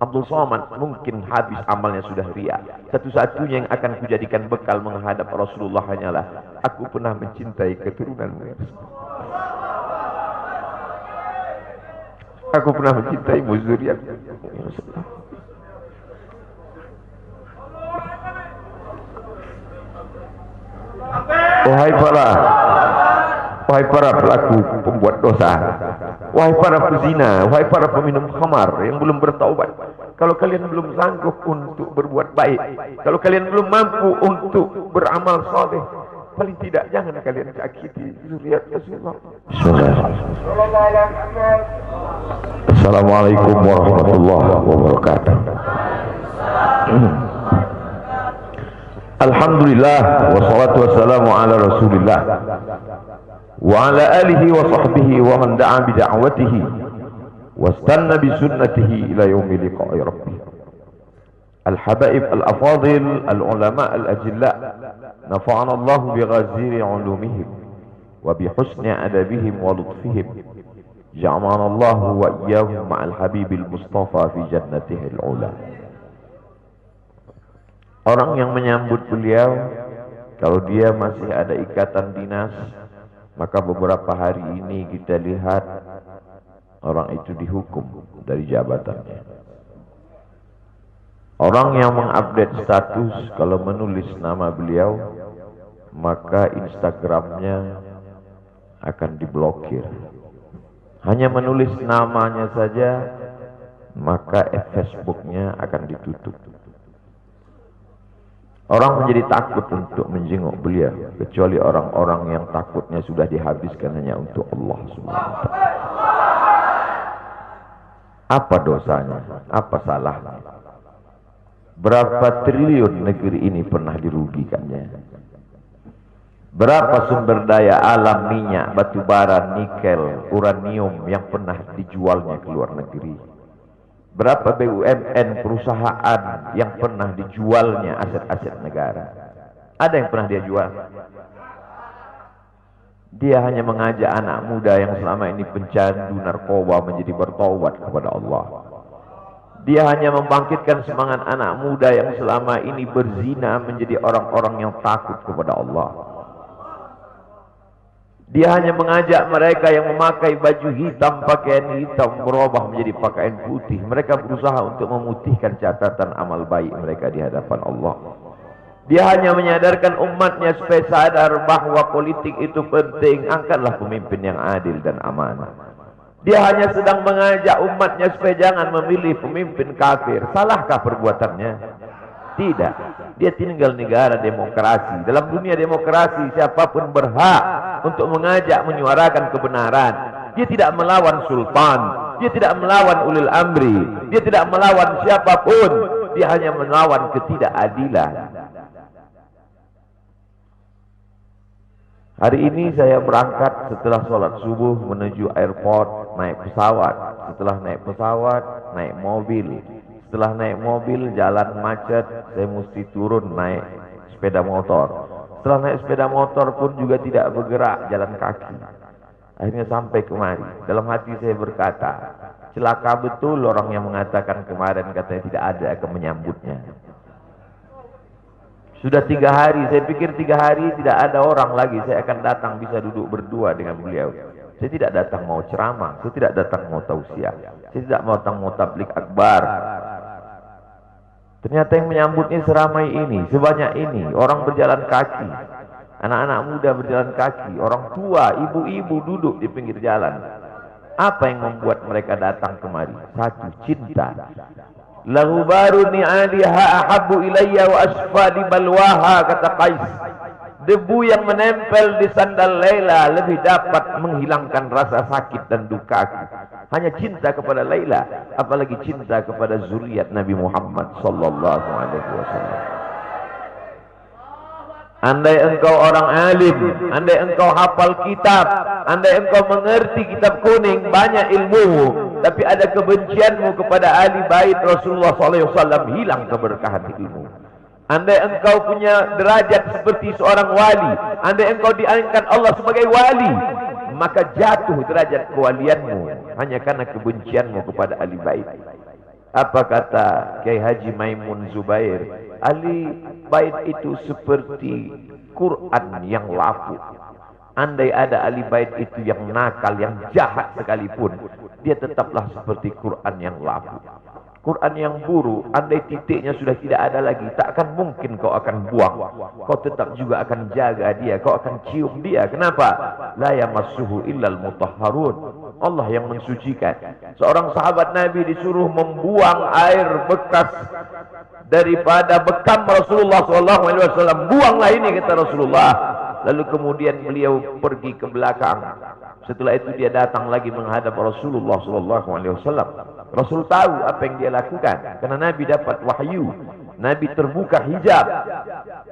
Abdul Somad mungkin habis amalnya sudah ria. Satu-satunya yang akan kujadikan bekal menghadap Rasulullah hanyalah aku pernah mencintai keturunanmu ya Rasulullah. Aku pernah mencintaimu zuriatmu ya Rasulullah. Wahai para pelaku pembuat dosa, wahai para pezina, wahai para peminum khamar yang belum bertaubat, kalau kalian belum sanggup untuk berbuat baik, kalau kalian belum mampu untuk beramal saleh, paling tidak jangan kalian sakiti zuriat Rasulullah. Assalamualaikum warahmatullahi wabarakatuh. Alhamdulillah wassalatu wassalamu ala Rasulillah wa ala alihi wa sahbihi wa man da'a bi da'watihi wastanna bi sunnatihi ila yaumi liqa'i rabbih. Al-habaib al-afadil al-ulama al-ajilla nafa'ana Allah bi ghaziri ulumihim wa bi husni adabihim wa lutfihim. Ja'alana Allah wa iyyahum ma'al habibil mustafa fi jannatihi al-ula. Orang yang menyambut beliau, kalau dia masih ada ikatan dinas, maka beberapa hari ini kita lihat orang itu dihukum dari jabatannya. Orang yang mengupdate status kalau menulis nama beliau, maka Instagramnya akan diblokir. Hanya menulis namanya saja, maka Facebooknya akan ditutup. Orang menjadi takut untuk menjenguk beliau, kecuali orang-orang yang takutnya sudah dihabiskan hanya untuk Allah SWT. Apa dosanya? Apa salahnya? Berapa triliun negeri ini pernah dirugikannya? Berapa sumber daya alam, minyak, batu bara, nikel, uranium yang pernah dijualnya ke luar negeri? Berapa BUMN perusahaan yang pernah dijualnya aset-aset negara? Ada yang pernah dia jual? Dia hanya mengajak anak muda yang selama ini pencandu narkoba menjadi bertaubat kepada Allah. Dia hanya membangkitkan semangat anak muda yang selama ini berzina menjadi orang-orang yang takut kepada Allah. Dia hanya mengajak mereka yang memakai baju hitam, pakaian hitam, berubah menjadi pakaian putih. Mereka berusaha untuk memutihkan catatan amal baik mereka di hadapan Allah. Dia hanya menyadarkan umatnya supaya sadar bahwa politik itu penting. Angkatlah pemimpin yang adil dan amanah. Dia hanya sedang mengajak umatnya supaya jangan memilih pemimpin kafir. Salahkah perbuatannya? Tidak. Dia tinggal negara demokrasi. Dalam dunia demokrasi, siapapun berhak untuk mengajak menyuarakan kebenaran. Dia tidak melawan sultan, dia tidak melawan ulil amri, dia tidak melawan siapapun. Dia hanya melawan ketidakadilan. Hari ini saya berangkat setelah sholat subuh menuju airport, naik pesawat. Setelah naik pesawat, naik mobil. Setelah naik mobil, jalan macet, saya mesti turun naik sepeda motor. Setelah naik sepeda motor pun juga tidak bergerak, jalan kaki. Akhirnya sampai kemari. Dalam hati saya berkata, celaka betul orang yang mengatakan kemarin katanya tidak ada akan menyambutnya. Sudah 3 hari, saya pikir 3 hari tidak ada orang lagi. Saya akan datang bisa duduk berdua dengan beliau. Saya tidak datang mau ceramah, saya tidak datang mau tausiah, saya tidak mau datang mau tablik akbar. Ternyata yang menyambutnya seramai ini, sebanyak ini, orang berjalan kaki, anak-anak muda berjalan kaki, orang tua, ibu-ibu duduk di pinggir jalan. Apa yang membuat mereka datang kemari? Satu, cinta. Lahu baru ni'aliha ahabbu ilayya wa asfadi balwaha, kata Qais. Debu yang menempel di sandal Laila lebih dapat menghilangkan rasa sakit dan duka aku. Hanya cinta kepada Laila, apalagi cinta kepada zuriat Nabi Muhammad sallallahu alaihi wasallam. Andai engkau orang alim, andai engkau hafal kitab, andai engkau mengerti kitab kuning, banyak ilmumu, tapi ada kebencianmu kepada ahli bait Rasulullah sallallahu alaihi wasallam, hilang keberkahan ilmu. Andai engkau punya derajat seperti seorang wali, andai engkau diangkat Allah sebagai wali, maka jatuh derajat kewalianmu hanya karena kebencianmu kepada ahli bait. Apa kata Kiai Haji Maimun Zubair? Ahli bait itu seperti Quran yang lapuk. Andai ada ahli bait itu yang nakal, yang jahat sekalipun, dia tetaplah seperti Quran yang lapuk. Quran yang buruk, andai titiknya sudah tidak ada lagi, tak akan mungkin kau akan buang. Kau tetap juga akan jaga dia, kau akan cium dia. Kenapa? La yamassuhu illal mutahharun. Allah yang mensucikan. Seorang sahabat Nabi disuruh membuang air bekas daripada bekam Rasulullah SAW. Buanglah ini, kata Rasulullah. Lalu kemudian beliau pergi ke belakang. Setelah itu dia datang lagi menghadap Rasulullah SAW. Rasul tahu apa yang dia lakukan, karena Nabi dapat wahyu. Nabi terbuka hijab,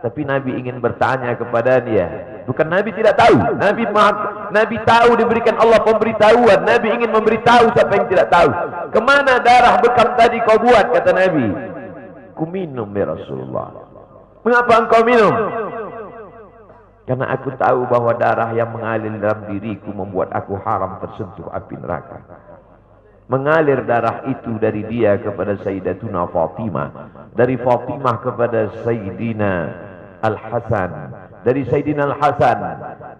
tapi Nabi ingin bertanya kepada dia. Bukan Nabi tidak tahu, Nabi tahu, diberikan Allah pemberitahuan. Nabi ingin memberitahu siapa yang tidak tahu. Kemana darah bekam tadi kau buat? Kata Nabi, ku minum ya Rasulullah. Mengapa engkau minum? Karena aku tahu bahwa darah yang mengalir dalam diriku membuat aku haram tersentuh api neraka. Mengalir darah itu dari dia kepada Sayyidatuna Fatimah, dari Fatimah kepada Sayyidina Al-Hasan, dari Sayyidina Al-Hasan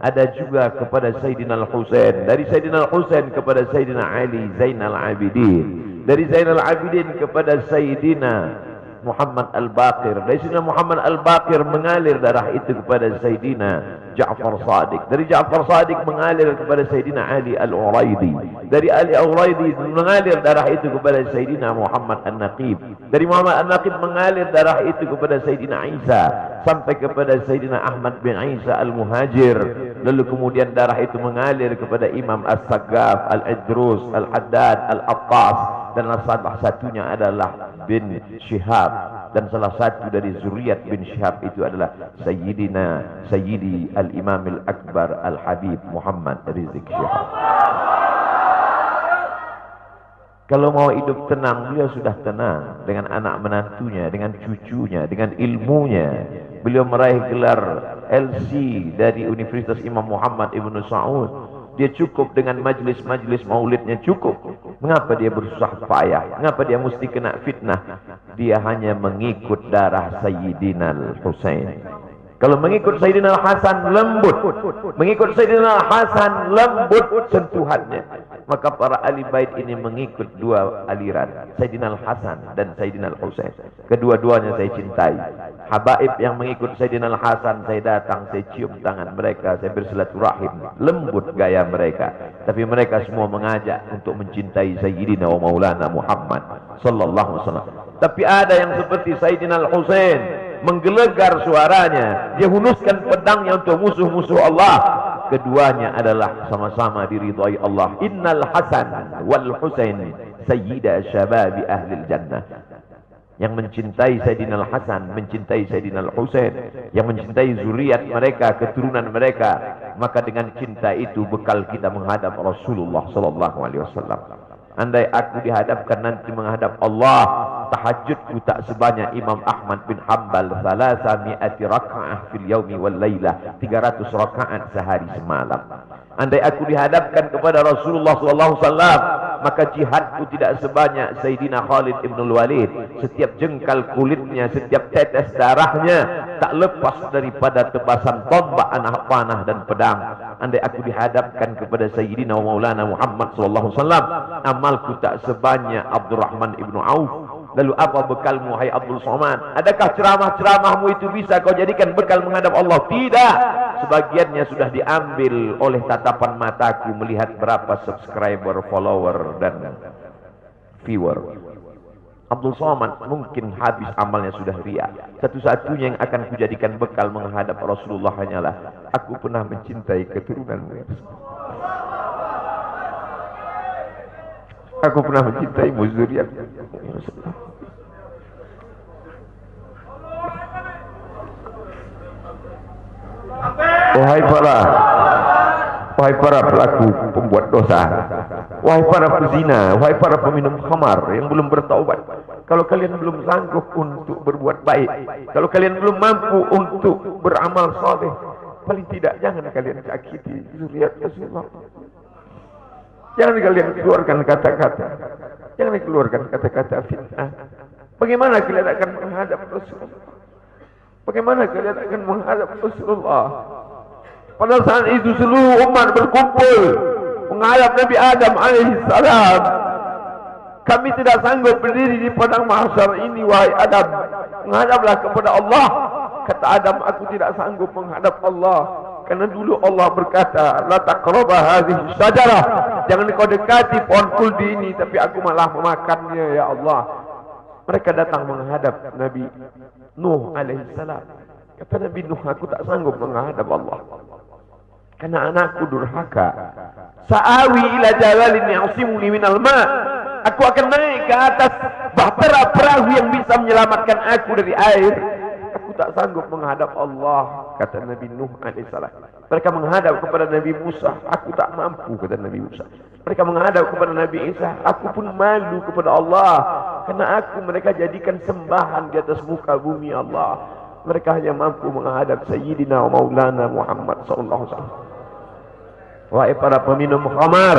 ada juga kepada Sayyidina Al-Husain, dari Sayyidina Al-Husain kepada Sayyidina Ali Zainal Abidin, dari Zainal Abidin kepada Sayyidina Muhammad Al-Baqir, dari Sayyidina Muhammad Al-Baqir mengalir darah itu kepada Sayyidina Ja'far Sadiq, dari Ja'far Sadiq mengalir kepada Sayyidina Ali Al-Uraidi, dari Ali Al-Uraidi mengalir darah itu kepada Sayyidina Muhammad An-Naqib, dari Muhammad An-Naqib mengalir darah itu kepada Sayyidina Isa sampai kepada Sayyidina Ahmad bin Isa Al-Muhajir. Lalu kemudian darah itu mengalir kepada Imam As-Saggaf, Al-Idrus, Al-Haddad, Al-Attas, dan salah satunya adalah bin Syihab, dan salah satu dari zuriat bin Syihab itu adalah Sayyidi Al-Imam Al-Akbar Al-Habib Muhammad Rizik Syihab. Kalau mau hidup tenang, beliau sudah tenang dengan anak menantunya, dengan cucunya, dengan ilmunya. Beliau meraih gelar LC dari Universitas Imam Muhammad Ibn Saud. Dia cukup dengan majlis-majlis maulidnya, cukup. Mengapa dia bersusah payah? Mengapa dia mesti kena fitnah? Dia hanya mengikut darah Sayyidina Al-Husain. Kalau mengikut Sayyidina Al-Hasan lembut, mengikut Sayyidina Al-Hasan lembut sentuhannya. Maka para ahli bait ini mengikut dua aliran, Sayyidina Al-Hasan dan Sayyidina Al-Husain. Kedua-duanya saya cintai. Habaib yang mengikut Sayyidina Al-Hasan, saya datang, saya cium tangan mereka, saya bersilaturahim, lembut gaya mereka. Tapi mereka semua mengajak untuk mencintai Sayyidina wa Maulana Muhammad sallallahu alaihi wasallam. Tapi ada yang seperti Sayyidina Al-Husain, menggelegar suaranya, dia hunuskan pedangnya untuk musuh-musuh Allah. Keduanya adalah sama-sama diridhai Allah. Innal Hasan wal Husain sayyida syababi ahli jannah. Yang mencintai Sayyidina Al-Hasan, mencintai Sayyidina Al-Husain, yang mencintai zuriat mereka, keturunan mereka, maka dengan cinta itu bekal kita menghadap Rasulullah sallallahu alaihi wasallam. Andai aku dihadapkan nanti menghadap Allah, tahajudku tak sebanyak Imam Ahmad bin Hanbal, 300 raka'ah fil yaumi wal lailah, 300 rakaat sehari semalam. Andai aku dihadapkan kepada Rasulullah SAW, maka jihadku tidak sebanyak Sayyidina Khalid ibn Walid. Setiap jengkal kulitnya, setiap tetes darahnya tak lepas daripada tebasan tombak, anak panah dan pedang. Andai aku dihadapkan kepada Sayyidina Maulana Muhammad SAW, amalku tak sebanyak Abdurrahman ibn Auf. Lalu apa bekalmu, hai Abdul Somad? Adakah ceramah-ceramahmu itu bisa kau jadikan bekal menghadap Allah? Tidak. Sebagiannya sudah diambil oleh tatapan mataku melihat berapa subscriber, follower, dan viewer. Abdul Somad mungkin habis amalnya sudah riya. Satu-satunya yang akan kujadikan bekal menghadap Rasulullah hanyalah aku pernah mencintai keturunanmu. Aku pernah mencintai zuriat. Wahai para pelaku pembuat dosa, wahai para pezina, wahai para peminum khamar yang belum bertaubat, kalau kalian belum sanggup untuk berbuat baik, kalau kalian belum mampu untuk beramal saleh, paling tidak jangan kalian sakiti zuriat Rasulullah. Jangan kalian keluarkan kata-kata. Jangan keluarkan kata-kata fitnah. Bagaimana kalian akan menghadap Rasulullah? Bagaimana kalian akan menghadap Rasulullah? Pada saat itu seluruh umat berkumpul menghadap Nabi Adam alaihissalam. Kami tidak sanggup berdiri di padang mahsyar ini, wahai Adam. Menghadaplah kepada Allah. Kata Adam, aku tidak sanggup menghadap Allah. Karena dulu Allah berkata, la taqraba hadhihi syajarah. Jangan kau dekati pohon kuldi ini, tapi aku malah memakannya, ya Allah. Mereka datang menghadap Nabi Nuh alaihissalam. Kata Nabi Nuh, aku tak sanggup menghadap Allah. Karena anakku durhaka. Sa'awi ila jalalin ya'simuni minal ma'. Aku akan naik ke atas bahtera perahu yang bisa menyelamatkan aku dari air. Aku tak sanggup menghadap Allah, kata Nabi Nuh alaihissalam. Mereka menghadap kepada Nabi Musa, aku tak mampu, kata Nabi Musa. Mereka menghadap kepada Nabi Isa, aku pun malu kepada Allah, karena aku mereka jadikan sembahan di atas muka bumi Allah. Mereka hanya mampu menghadap Sayyidina wa Maulana Muhammad sallallahu alaihi wasallam. Wahai para peminum khamar,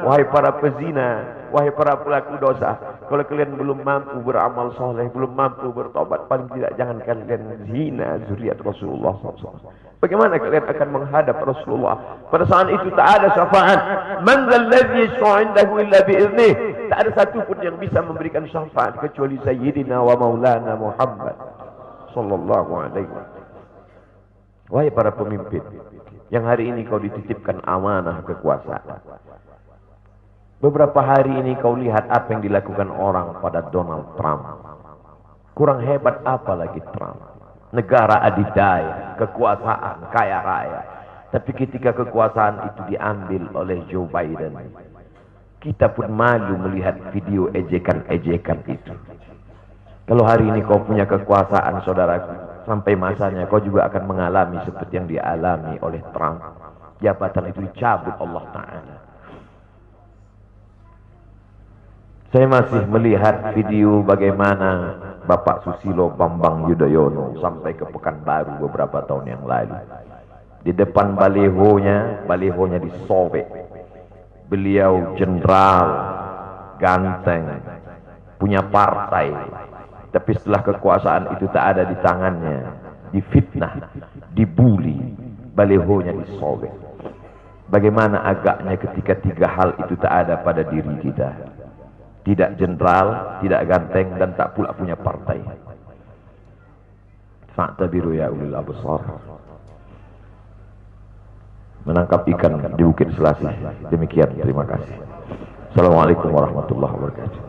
wahai para pezina, wahai para pelaku dosa, kalau kalian belum mampu beramal soleh, belum mampu bertobat, paling tidak jangan kalian zina zuriat Rasulullah SAW. Bagaimana kalian akan menghadap Rasulullah? Pada saat itu tak ada syafaat. Man dzalladzi yashfa'u 'indahu illa bi'idnih. Tak ada satu pun yang bisa memberikan syafaat kecuali Sayyidina wa Maulana Muhammad sallallahu alaihi wasallam. Wahai para pemimpin, yang hari ini kau dititipkan amanah kekuasaan. Beberapa hari ini kau lihat apa yang dilakukan orang pada Donald Trump. Kurang hebat apa lagi Trump? Negara adidaya, kekuasaan, kaya raya. Tapi ketika kekuasaan itu diambil oleh Joe Biden, kita pun malu melihat video ejekan-ejekan itu. Kalau hari ini kau punya kekuasaan, saudaraku, sampai masanya kau juga akan mengalami seperti yang dialami oleh Trump. Jabatan itu dicabut Allah Ta'ala. Saya masih melihat video bagaimana Bapak Susilo Bambang Yudhoyono sampai ke Pekanbaru beberapa tahun yang lalu. Di depan balihonya disobek. Beliau jenderal, ganteng, punya partai. Tapi setelah kekuasaan itu tak ada di tangannya, difitnah, dibuli, balihonya disobek. Bagaimana agaknya ketika tiga hal itu tak ada pada diri kita. Tidak jenderal, tidak ganteng, dan tak pula punya partai. Fa'tabiru ya ulil absar. Menangkap ikan di Bukit Selasih. Demikian, terima kasih. Assalamualaikum warahmatullahi wabarakatuh.